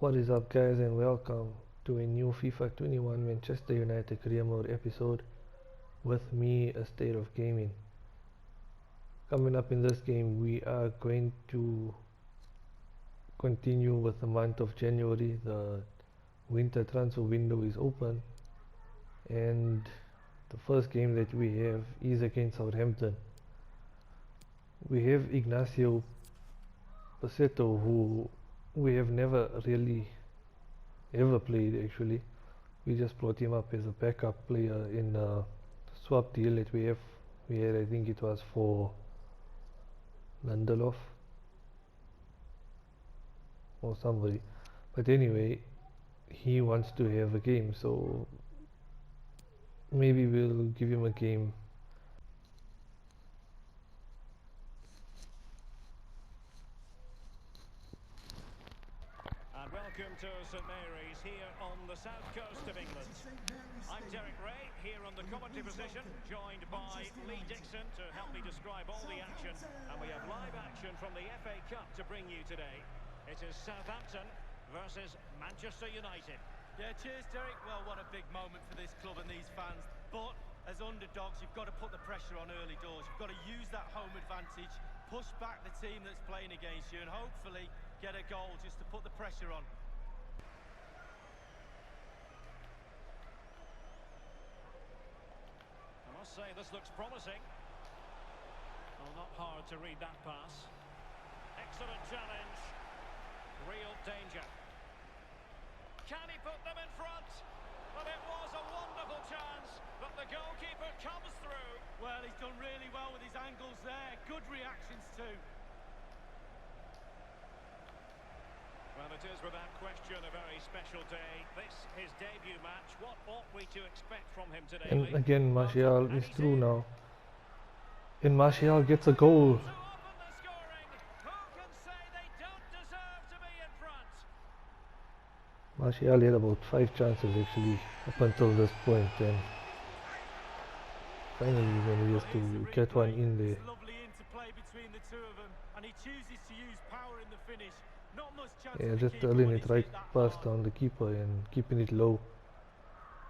What is up, guys, and welcome to a new FIFA 21 Manchester United career mode episode with me, A State of Gaming. Coming up in this game, we are going to continue with the month of January. The winter transfer window is open, and the first game that we have is against Southampton. We have Ignacio Paceto, who we have never really ever played. Actually, we just brought him up as a backup player in a swap deal that we had. I think it was for Lindelof or somebody, but anyway, he wants to have a game, so maybe we'll give him a game. And welcome to St Mary's here on the south coast of England. I'm Derek Ray, here on the commentary position, joined by Lee Dixon to help me describe all the action. And we have live action from the FA Cup to bring you today. It is Southampton versus Manchester United. Yeah, cheers, Derek. Well, what a big moment for this club and these fans. But as underdogs, you've got to put the pressure on early doors. You've got to use that home advantage, push back the team that's playing against you, and hopefully get a goal just to put the pressure on. I must say, this looks promising. Well, not hard to read that pass. Excellent challenge. Real danger. Can he put them in front? Well, it was a wonderful chance, but the goalkeeper comes through. Well, he's done really well with his angles there. Good reactions too. Well, it is without question a very special day. This his debut match. What ought we to expect from him today? And again, Martial is through now, and Martial gets a goal. Martial had about 5 chances actually up until this point, and finally he manages to get one in there. Lovely interplay between the two of them, and he chooses to use power in the finish. Not much chance. Yeah, just earning it right past down the keeper and keeping it low,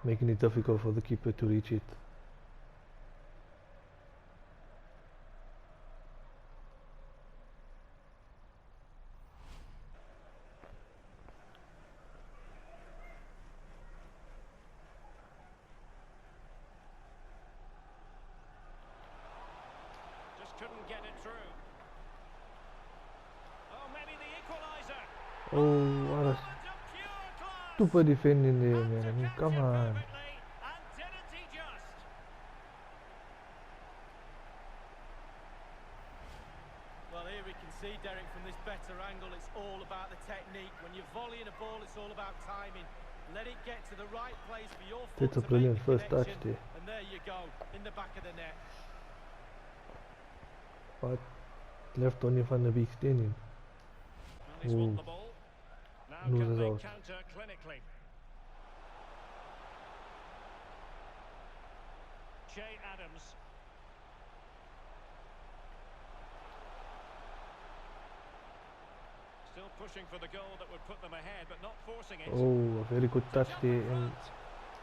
making it difficult for the keeper to reach it. Couldn't get it through. Oh, maybe the equalizer. Oh, what a stupid defending there, man. I mean, come on. And didn't he just? Well, here we can see, Derek, from this better angle, it's all about the technique. When you're volleying a ball, it's all about timing. Let it get to the right place for your foot. That's a brilliant first touch there. And there you go, in the back of the net. But left Donny van der Beek standing. Well, he's won the ball. Now can Loses they out. counter clinically? Che Adams. Still pushing for the goal that would put them ahead, but not forcing it. Oh, a very good touch there, and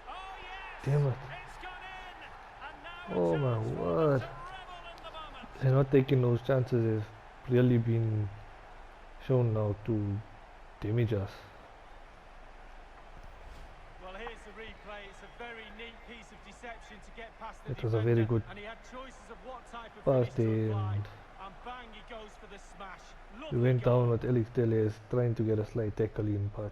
Oh, yes! damn it. It's gone in! And now Oh a my chance for them word. to revel in the moment. They're not taking those chances. Have really been shown now to damage us. Well, here's the replay. It's a very neat piece of deception to get past the It was a very good and he had choices of what type of pass finish to there, apply. and And bang, he goes for the smash. we Lovely went goal. down with Alex Telles trying to get a slight tackle in, but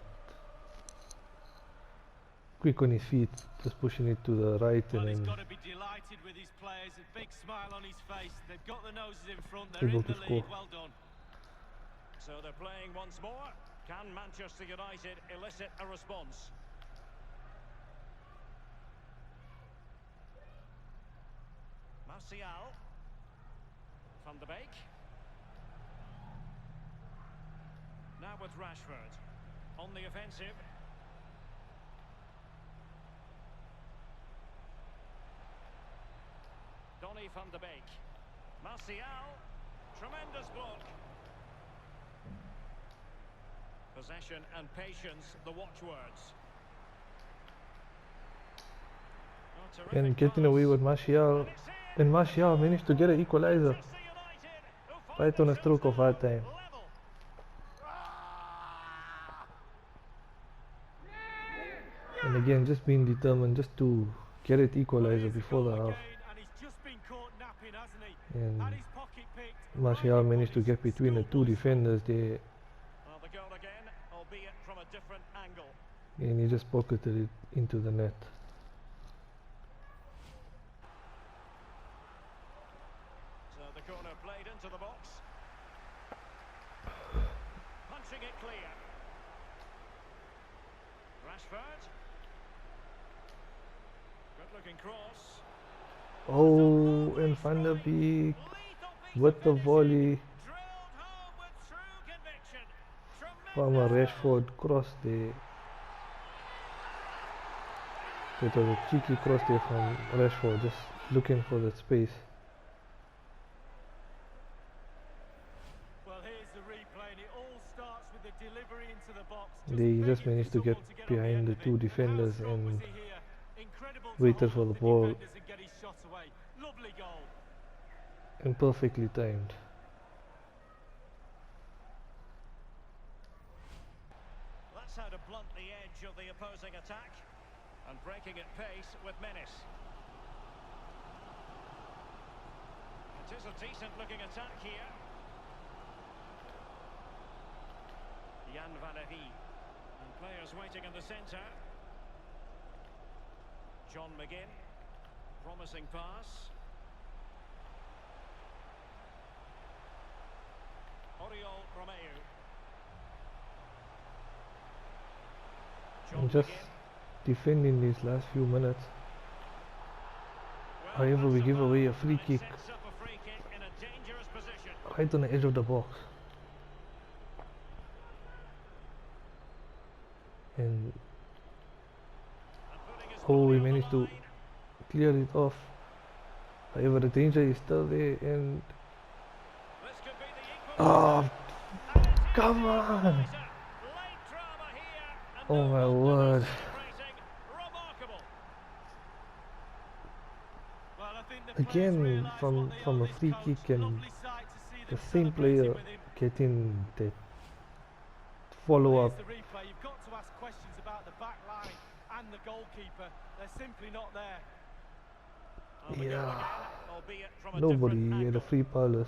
quick on his feet, just pushing it to the right, Well, and he's then got to be delighted with his players. A big smile on his face. They've got the noses in front. They're able in to the score. lead. Well done. So they're playing once more. Can Manchester United elicit a response? Martial. Van der Beek. Now with Rashford. On the offensive. Donny van der Beek. Martial. Tremendous block. Possession and patience, the watchwords. Oh, And terrific getting pass. away with Martial. And Martial managed to get an equalizer Manchester United, who find right on a themselves stroke of now hard time. level. And again, just being determined just to get it equalizer Here's the before the goal half. again, and he's just been caught napping, hasn't he? And Had his pocket picked, Martial right managed to on get his between the two schoolboy defenders there, Well, the goal again, albeit from a different angle. and he just pocketed it into the net. So the corner played into the box. Punching it clear. Rashford. Good looking cross. Oh, and Van der Beek with the volley Drilled home with true conviction. from a Tremendous. Rashford cross there. It was a cheeky cross there from Rashford, just looking for the space. Well, here's the replay, and it all starts with the delivery into the box. They just begging managed for to get someone to get on the behind end the of two it. defenders How strong was and he here? Incredible to waited hold for up the the ball. defenders and get his shot away. Lovely goal. And perfectly timed. That's how to blunt the edge of the opposing attack. And breaking at pace with menace. It is a decent looking attack here. Jan Valerie. And players waiting in the centre. John McGinn. Promising pass. Oriol Romeu. John And just McGinn. defending these last few minutes. Well, However, we that's give the away a ball, free and it kick sets up a free kick in a dangerous position. right on the edge of the box. And And putting his oh, body we on the managed to line. clear it off. However, the danger is still there, and This could be the oh, equaliser. And it is come the on! equaliser. Late drama here, and Oh no my wonder they're word! celebrating. Remarkable. Well, I think the players Again, realise from what they a owe this free coach. kick, and Lovely sight to see the them same celebrating player with him. getting that follow Here's up. the replay. You've got to ask questions about the back line and the goalkeeper. They're simply not there. And the goal Yeah. again, albeit from a Nobody different had a angle. free pass.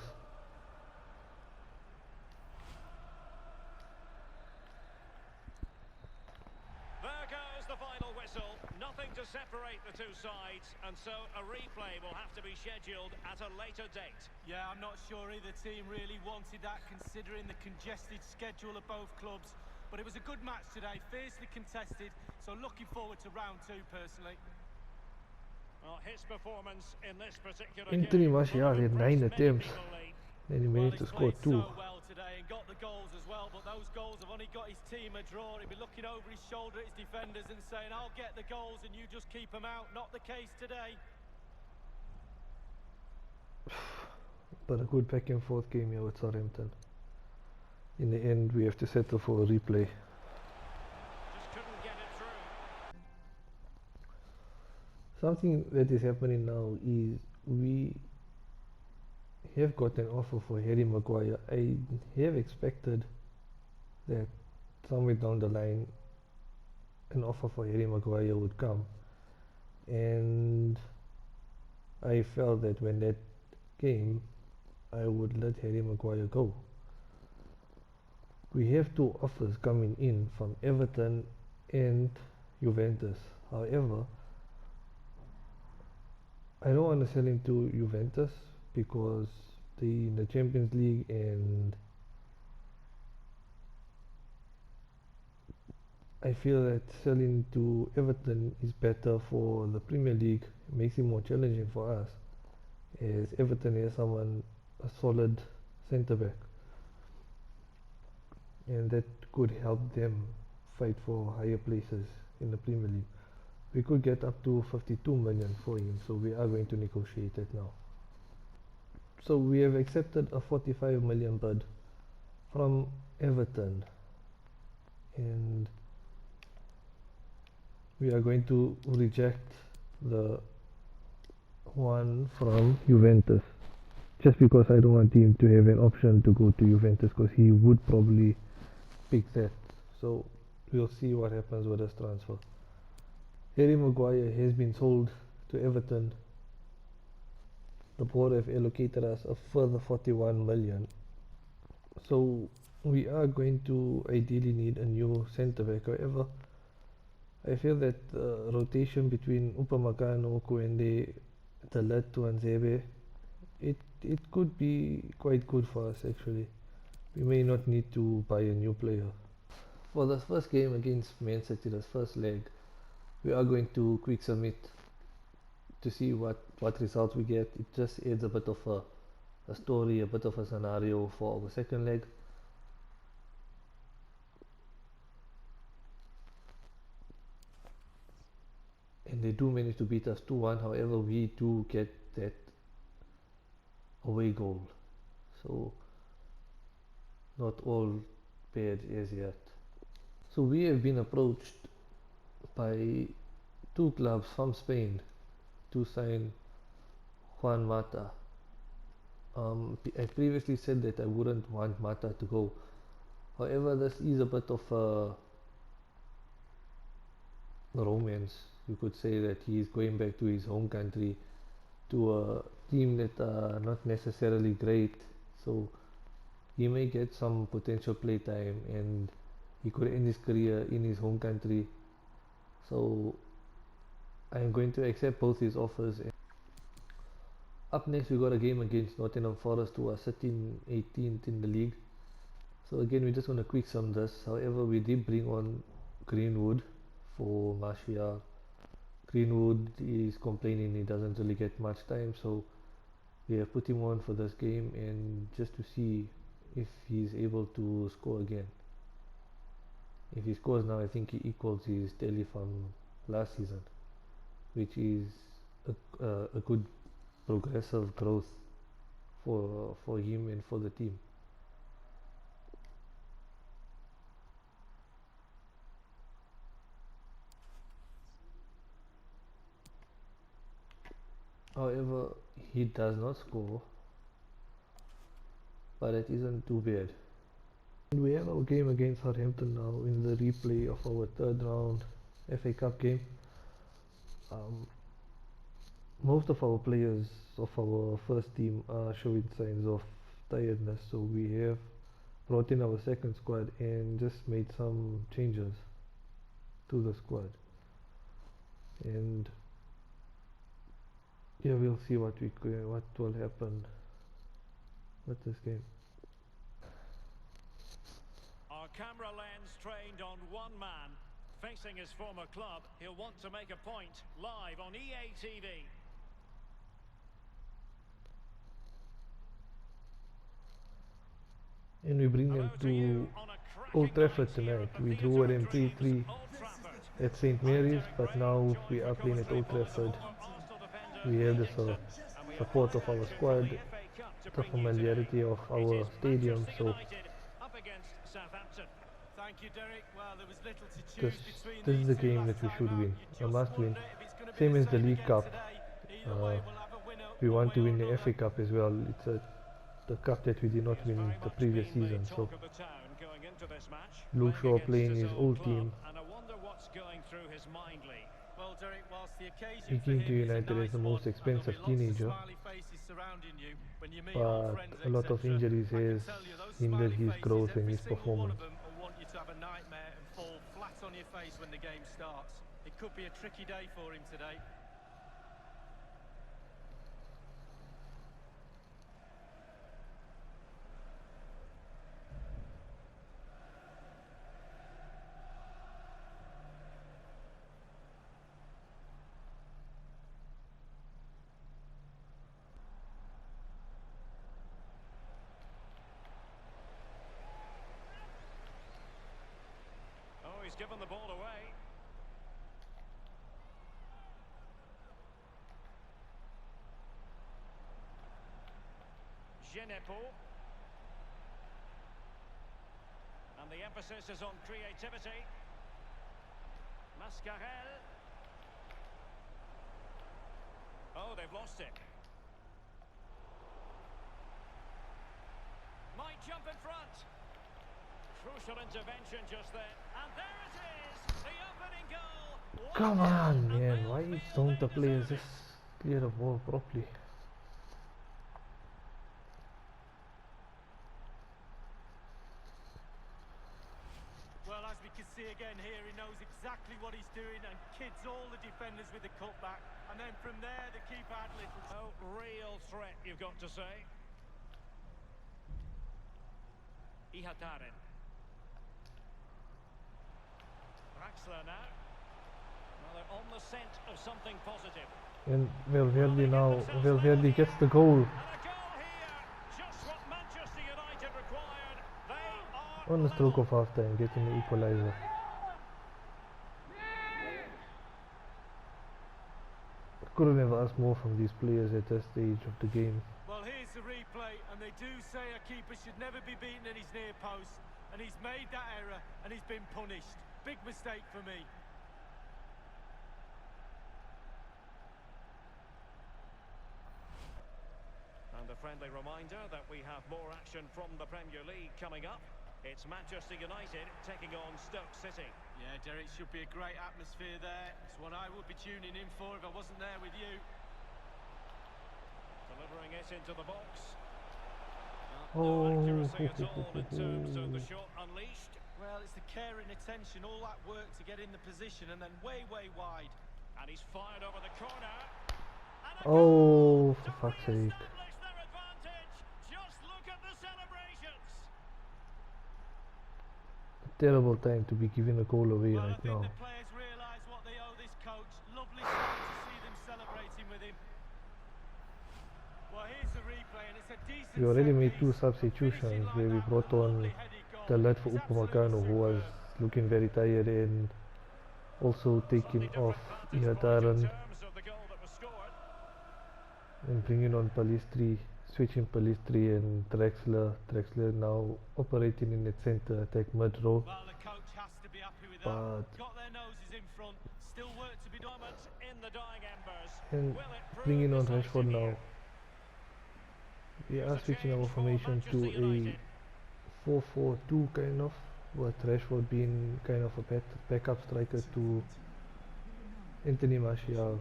There goes the final whistle. Nothing to separate the two sides, and so a replay will have to be scheduled at a later date. Yeah, I'm not sure either team really wanted that, considering the congested schedule of both clubs. But it was a good match today, fiercely contested, so looking forward to round two personally. Well, his performance in this particular Anthony game Martial will had 9 impress many attempts, people, Lee. then he Well, managed he's to score played 2. so well today and got the goals as well, but those goals have only got his team a draw. He'll be looking over his shoulder at his defenders and saying, I'll get the goals and you just keep them out. Not the case today. But a good back and forth game here with Southampton. In the end, we have to settle for a replay. Just couldn't get it through. Something that is happening now is we have got an offer for Harry Maguire. I have expected that somewhere down the line an offer for Harry Maguire would come, and I felt that when that came, I would let Harry Maguire go. We have 2 offers coming in from Everton and Juventus. However, I don't want to sell him to Juventus because they're in the Champions League, and I feel that selling to Everton is better for the Premier League. It makes it more challenging for us, as Everton has a solid centre back, and that could help them fight for higher places in the Premier League. We could get up to 52 million for him, so we are going to negotiate it now. So we have accepted a 45 million bid from Everton. and we are going to reject the one from Juventus, just because I don't want him to have an option to go to Juventus, because he would probably pick that. So we'll see what happens with this transfer. Harry Maguire has been sold to Everton. The board have allocated us a further 41 million. So we are going to ideally need a new centre back. However, I feel that rotation between Upamecano, Koende, Talat to Anzebe, it could be quite good for us actually. We may not need to buy a new player. For the first game against Man City, the first leg, we are going to quick submit to see what results we get. It just adds a bit of a story, a bit of a scenario for our second leg. And they do manage to beat us 2-1, however we do get that away goal. So not all bad as yet. So we have been approached by two clubs from Spain to sign Juan Mata. I previously said that I wouldn't want Mata to go. However, this is a bit of a romance. You could say that he is going back to his home country, to a team that are not necessarily great. So he may get some potential play time and he could end his career in his home country. So I'm going to accept both his offers. Up next we got a game against Nottingham Forest, who are sitting 18th in the league. So again, we just want to quick sum this. However, we did bring on Greenwood for Martial. Greenwood is complaining he doesn't really get much time, so we have put him on for this game and just to see if he's able to score again. If he scores now, I think he equals his tally from last season, which is a good progressive growth for him and for the team. However, he does not score, but it isn't too bad. And we have our game against Southampton now in the replay of our third round FA Cup game. Most of our players of our first team are showing signs of tiredness, so we have brought in our second squad and just made some changes to the squad. And yeah, we'll see what will happen with this game. Our camera lens trained on one man facing his former club. He'll want to make a point live on EA TV. And we bring them to Old Trafford tonight. We drew with them 3-3 at St. Mary's, but now we are playing at Old Trafford. We have the support of our squad, the familiarity of our stadium, so this is the game that we should win, a must win. Same as the League Cup. We want to win the FA Cup as well. It's the cup that we did not win the previous season. So Luke Shaw playing his old team. He came to United as the most expensive teenager, but a lot of injuries has hindered his growth and his performance. It could be a tricky day for him today. He's given the ball away. Genepo. And the emphasis is on creativity. Mascarel. Oh, they've lost it. Might jump in front. Crucial intervention just then. And there it is, the opening goal. Come on, man. Why don't the players just clear the ball properly? Well, as we can see again here, he knows exactly what he's doing and kids all the defenders with the cutback. And then from there, the keeper had little. Oh, real threat, you've got to say. Ihataren. Draxler now. Well, they're on the scent of something positive. And Valverde gets the goal. And a goal here, just what Manchester United required. They are On the stroke level. of half time, getting the equalizer. Couldn't have asked more from these players at this stage of the game. Well, here's the replay, and they do say a keeper should never be beaten in his near post. And he's made that error, and he's been punished. Big mistake for me. And a friendly reminder that we have more action from the Premier League coming up. It's Manchester United taking on Stoke City. Yeah, Derek, should be a great atmosphere there. It's what I would be tuning in for if I wasn't there with you. Delivering it into the box. Oh, No accuracy at all in terms of the shot unleashed. Well, it's the care and attention, all that work to get in the position, and then way, way wide. And he's fired over the corner. And a Oh, goal for to fuck's sake. re-establish their advantage. Just look at the celebrations. Terrible time to be giving a goal away Well, I right think now. the players realise what they owe this coach. Lovely sight to see them celebrating with him. Well, here's the replay, and it's a decent. We already set made two piece. substitutions Finishing like where we that, brought a on lovely headed goal. the lad for It's Upamecano, absolutely who was superb. looking very tired, and also taking off Ihataren and bringing on Palistri, switching Palistri and Draxler. Draxler now operating in the centre attack mid row. Well, the coach has to be happy with But- that. Got their noses in front. Still work to be done. In the dying embers. And Will it prove bringing on decisive Rashford now. here? We Here's are a switching change our for formation to Manchester a United. 4-4-2 kind of, with Rashford being kind of a backup striker to Anthony Martial.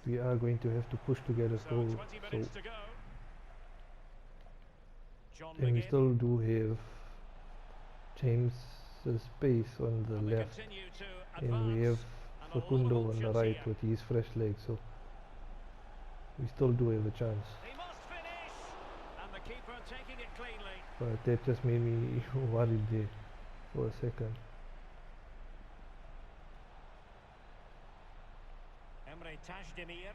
We are going to have to push to get a So goal. 20 So, minutes to go. John and we McGinn. still do have James' space on the And they left, continue to and we have advance. And a lot of Facundo on the options right here. with his fresh leg. So we still do have a chance. He must finish. And the keeper taking it cleanly. But that just made me worried there for a second. Emre Tajdemir.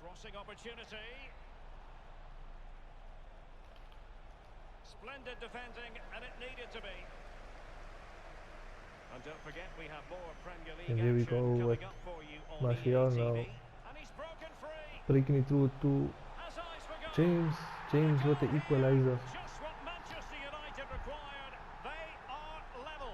Crossing opportunity. Splendid defending, and it needed to be. And don't forget, we have more Premier League And here we action go coming with up for you on Martial EA TV. now. And he's broken free. Breaking it through to Has eyes for goal. James with the equalizer. Just what Manchester United required. They are level.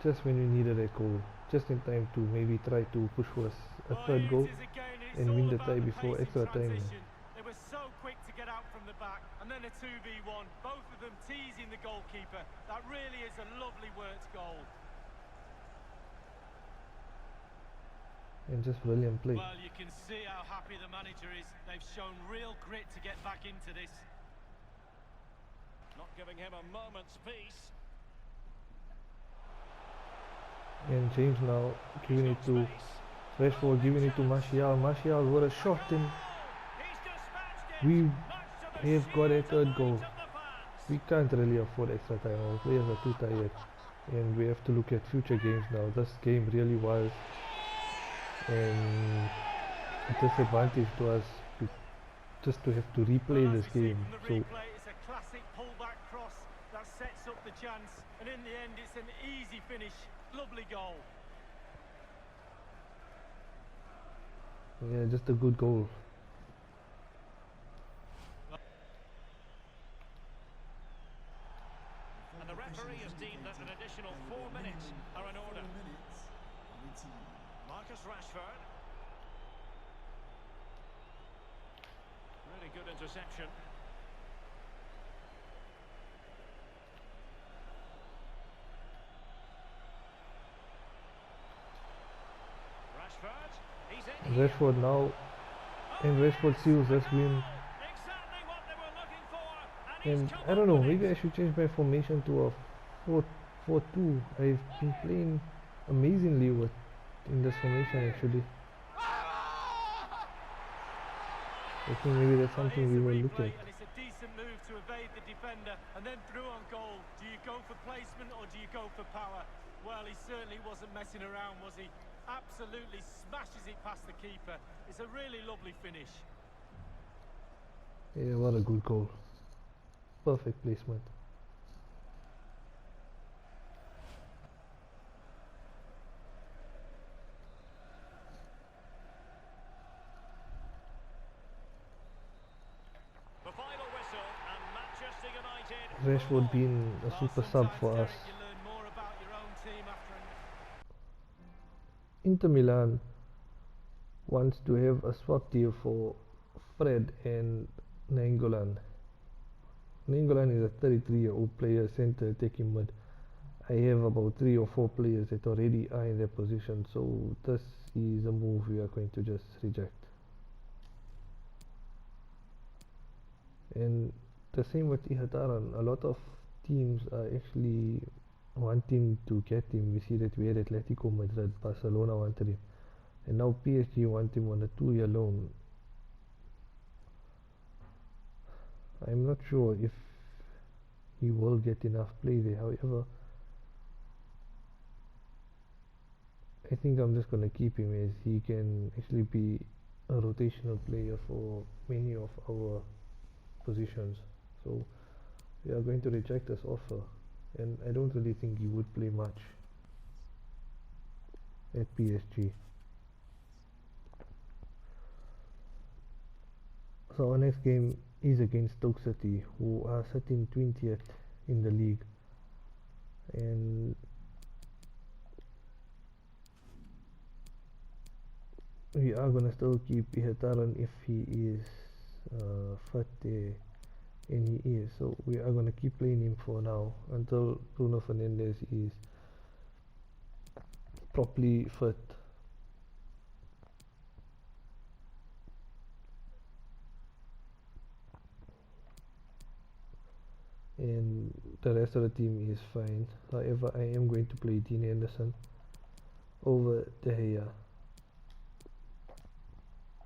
Just when we needed a goal. Just in time to maybe try to push for a Well, third here goal. it is again. It's and all win the about tie before pace in extra time. transition. They were so quick to get out from the back, and then a 2v1. Both of them teasing the goalkeeper. That really is a lovely worked goal. And just brilliant play. Well, you can see how happy the manager is. They've shown real grit to get back into this. Not giving him a moment's peace. And James now giving it to Rashford, giving it to Martial. Martial, what a shot, and He's dispatched it. we Much to the have got a cheer third goal. delight of the fans. We can't really afford extra time. Our players are too tired, and we have to look at future games now. This game really was a disadvantage to us, just to have to replay Well, as this we see game. from the So replay, it's a classic pullback cross that sets up the chance, and in the end, it's an easy finish. Lovely goal. yeah, just a good goal. And the referee has deemed that an additional final 4 minutes are in order. Marcus Rashford. Really good interception. Rashford. He's in here. Rashford now, and Rashford seals us win. Exactly what they were looking for. And And he's come I don't up know, with maybe it. I should change my formation to a 4-4-2. I've been playing amazingly with in this formation actually. I think maybe that's Well, something here's we the will look replay, at. and it's a decent move to evade the defender and then through on goal. Do you go for placement or do you go for power? Well, he certainly wasn't messing around, was he? Absolutely smashes it past the keeper. It's a really lovely finish. Yeah, what a good goal. Perfect placement. The final whistle, and Manchester United. Rashford being a Well, super sub sometimes, for us. Derek, you learn more about your own team after Inter Milan wants to have a swap deal for Fred and Nainggolan. Nainggolan is a 33-year-old player, center attacking mid. I have about 3 or 4 players that already are in their position, so this is a move we are going to just reject. And the same with Ihataran, a lot of teams are actually wanting to get him. We see that we had Atletico Madrid, Barcelona wanted him, and now PSG want him on a 2-year loan. I'm not sure if he will get enough play there. However, I think I'm just going to keep him as he can actually be a rotational player for many of our positions. So we are going to reject this offer, and I don't really think he would play much at PSG. So our next game is against Stoke City, who are sitting 20th in the league, and we are gonna still keep Ihataran if he is fit there, and he is. So we are gonna keep playing him for now until Bruno Fernandes is properly fit. And the rest of the team is fine. However, I am going to play Dean Anderson over De Gea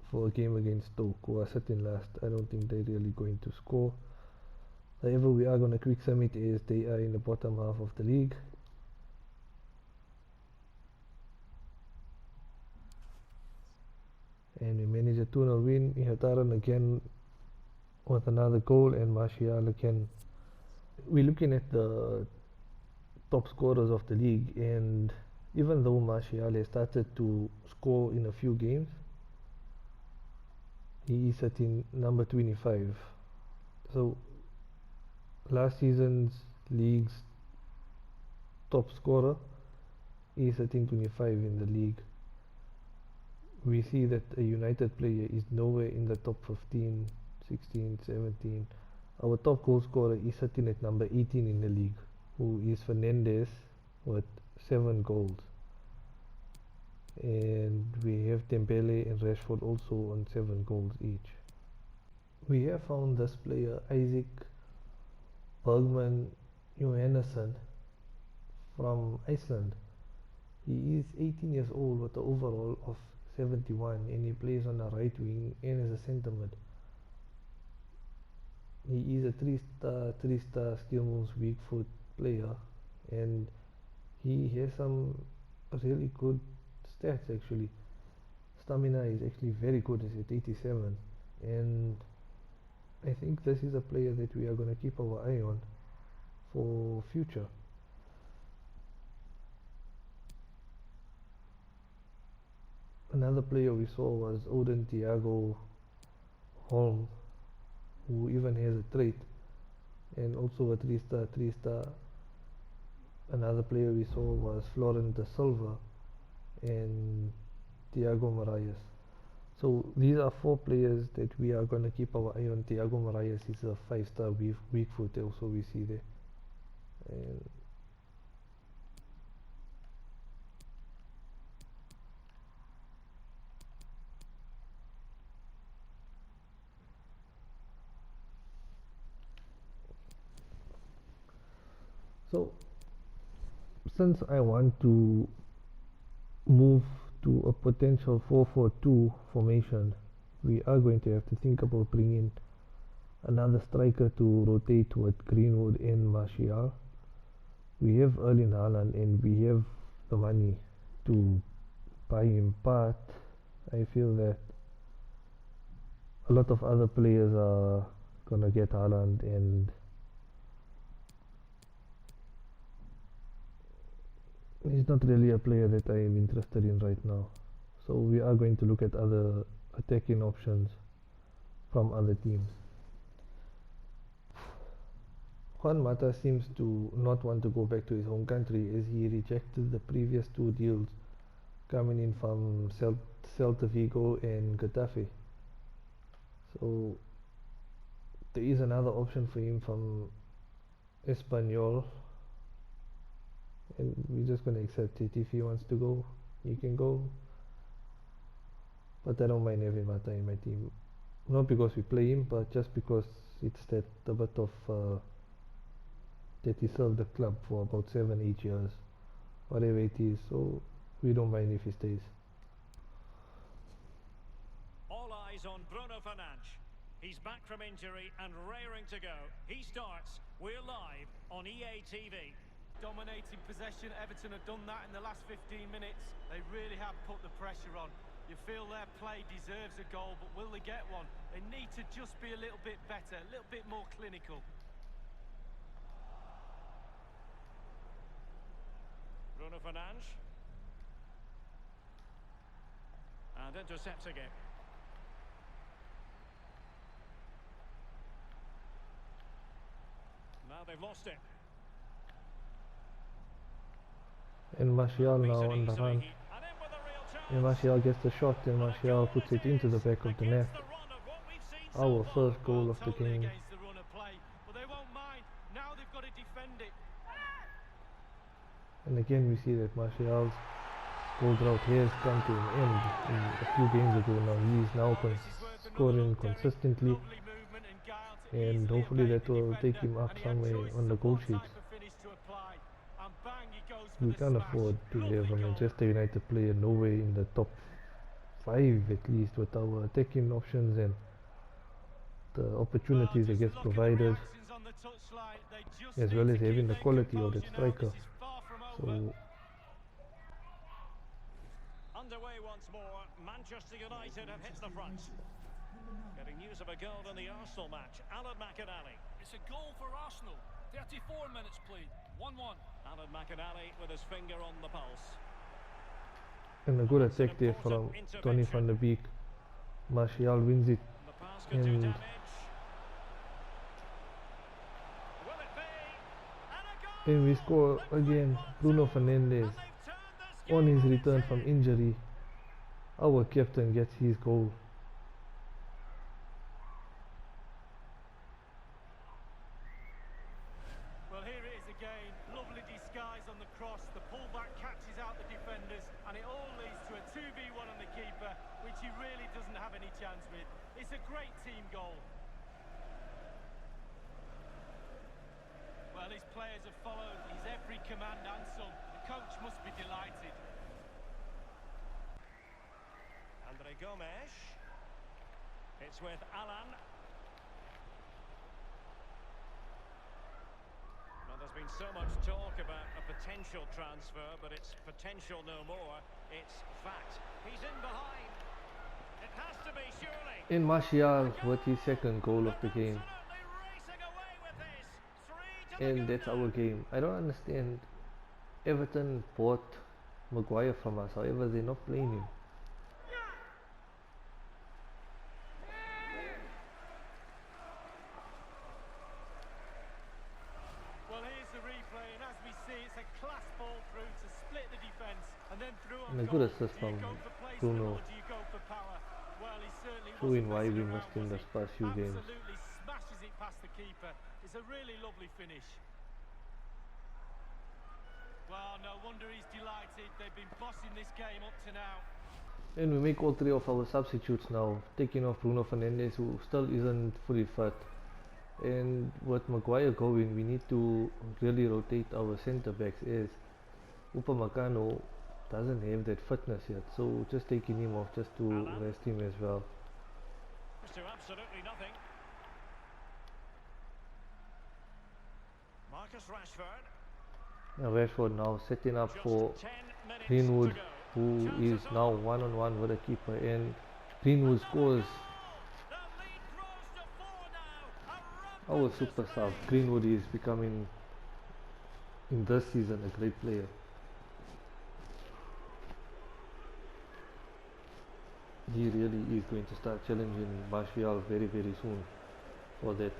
for a game against Stoke, who are sitting last. I don't think they're really going to score. However, we are going to quick submit as they are in the bottom half of the league. And we manage a 2-0 win. Ihataran again with another goal, and Martial again. We're looking at the top scorers of the league, and even though Martial has started to score in a few games, he is at number 25. So last season's league's top scorer is at 25 in the league. We see that a United player is nowhere in the top 15, 16, 17. Our top goal scorer is sitting at number 18 in the league, who is Fernandes with 7 goals. And we have Dembele and Rashford also on 7 goals each. We have found this player, Isaac Bergman Johannesson, from Iceland. He is 18 years old with an overall of 71, and he plays on the right wing and as a centre mid. He is a 3-star skill moves weak foot player, and he has some really good stats actually. Stamina is actually very good, it's at 87, and I think this is a player that we are going to keep our eye on for future. Another player we saw was Odin Thiago Holm, who even has a trait, and also a 3-star another player we saw was Florent de Silva and Thiago Moraes. So these are 4 players that we are going to keep our eye on. Thiago Moraes is a 5-star weak foot also we see there. And so since I want to move to a potential 4-4-2 formation, we are going to have to think about bringing another striker to rotate with Greenwood and Martial. We have Erling Haaland and we have the money to buy him, but I feel that a lot of other players are gonna get Haaland, and he's not really a player that I am interested in right now. So we are going to look at other attacking options from other teams. Juan Mata seems to not want to go back to his home country as he rejected the previous 2 deals coming in from Celta Vigo and Getafe. So there is another option for him from Espanyol, and we're just going to accept it. If he wants to go, he can go, but I don't mind having Mata in my team, not because we play him, but just because it's that a bit of that he served the club for about 7-8 years, whatever it is, so we don't mind if he stays. All eyes on Bruno Fernandes. He's back from injury and raring to go. He starts. We're live on EA TV. Dominating possession. Everton have done that in the last 15 minutes. They really have put the pressure on. You feel their play deserves a goal, but will they get one? They need to just be a little bit better, a little bit more clinical. Bruno Fernandes. And intercepting it. Now they've lost it. And Martial now on the run. And Martial gets the shot, and Martial puts it into the back of the net. Our first goal of the game. And again we see that Martial's goal drought has come to an end a few games ago now. He is now scoring consistently, and hopefully that will take him up somewhere on the goal sheets. We can't afford to have a Manchester United player nowhere in the top 5 at least, with our attacking options and the opportunities that gets provided, as well as having the quality of that striker. So underway once more. Manchester United have hit the front. Getting news of a goal in the Arsenal match. Alan McInally. It's a goal for Arsenal. 34 minutes played. 1-1. Alan McInally with his finger on the pulse. And a good attack there from Tony van der Beek. Martial wins it, and we score again. Bruno Fernandes on his return from injury. Our captain gets his goal. Well, here it is again. Lovely disguise on the cross. The pullback catches out the defenders, and it all leads to a 2v1 on the keeper, which he really doesn't have any chance with. It's a great team goal. Well, his players have followed his every command and some. The coach must be delighted. Andre Gomes. It's with Alan. Well, there's been so much talk about a potential transfer, but it's potential no more. It's fact. He's in behind. It has to be, surely. In Martial with his second goal of the game. And that's our game. I don't understand. Everton bought Maguire from us, however they're not playing him. Well, here's the replay, and as we see, it's a then through on And a good goal. assist Do you from go for placement Bruno, or do you go for power? Well, he certainly showing wasn't why messing we around, missed in was the he? past few games. Absolutely smashes it past the keeper. It's a really lovely finish. Well, no wonder he's delighted. They've been bossing this game up to now. And we make all three of our substitutes now, taking off Bruno Fernandes, who still isn't fully fit. And with Maguire going, we need to really rotate our centre backs, as Upamecano doesn't have that fitness yet, so just taking him off just to Alan. rest him as well. To absolutely nothing. Marcus Rashford. Now Rashford now setting up Just for 10 minutes Greenwood, to go. who is Chances now on. one-on-one with the keeper, and Greenwood scores. The lead grows to 4 now. A Our rampant super display. sub Greenwood is becoming, in this season, a great player. He really is going to start challenging Martial very soon for that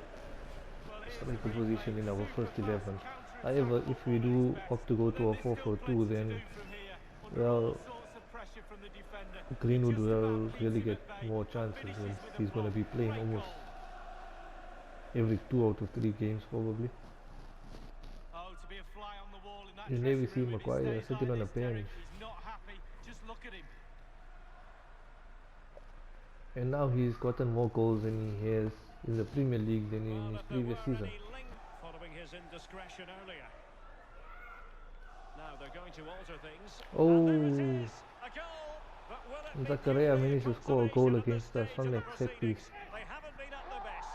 striker position in our first 11. However, if we do opt to go to a 4-4-2, then well, Greenwood will really get more chances, and he's going to be playing almost every 2 out of 3 games probably. You never see Maguire sitting on a bench. He's not happy. Just look at him. And now he's gotten more goals than he has in the Premier League than in his previous season. Following his indiscretion earlier. Now they're going to alter things. Oh, And there it is. A goal. But will it be Zakaria due managed to to score a goal consummation at this against us stage from of the that set piece. proceedings? They haven't been at their best.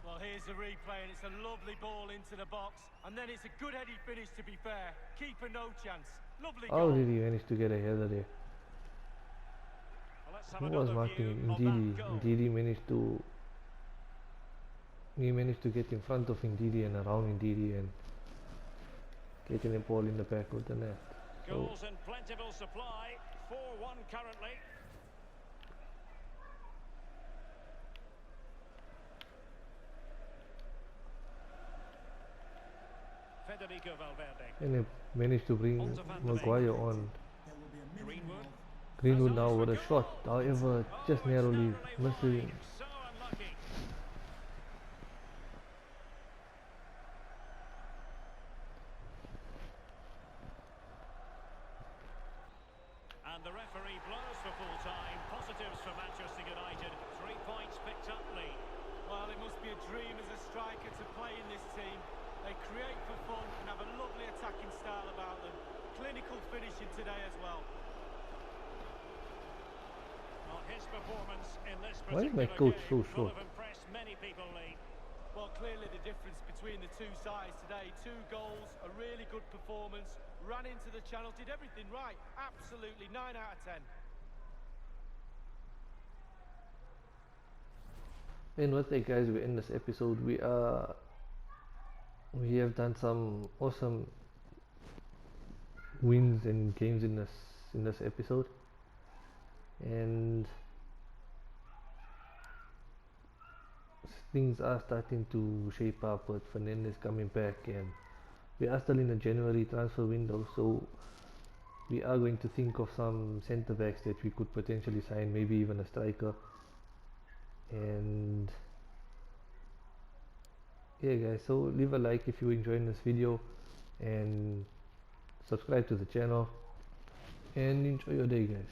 Well, here's the replay, and it's a lovely ball into the box. And then it's a good headed finish, to be fair. Keeper no chance. Lovely How goal. did he manage to get a header there? Well, let's have Who another was marking view of Ndidi? that goal. Ndidi managed to... He managed to get in front of Ndidi and around Ndidi and getting the ball in the back of the net. So, Goals in plentiful supply. 4-1 currently. Federico Valverde. and he managed to bring On to Van de Beek. Maguire on. Greenwood. Greenwood now with a shot, however, just Oh, narrowly it's missing. wide. So unlucky. And the referee blows for full time. Positives for Manchester United. 3 points picked up lead. Well, it must be a dream as a striker to play in this team. They create for fun and have a lovely attacking style about them. Clinical finishing today as well. Well, his performance in this Why is particular my coach game so will short? have impressed many people, Lee. Well, clearly the difference between the two sides today. 2 goals, a really good performance, ran into the channel, did everything right. Absolutely, 9 out of 10. And with that, guys, we end this episode. We have done some awesome wins and games in this episode, and things are starting to shape up with Fernandes coming back, and we are still in the January transfer window, so we are going to think of some centre backs that we could potentially sign, maybe even a striker. And yeah, guys, so leave a like if you enjoyed this video and subscribe to the channel, and enjoy your day, guys.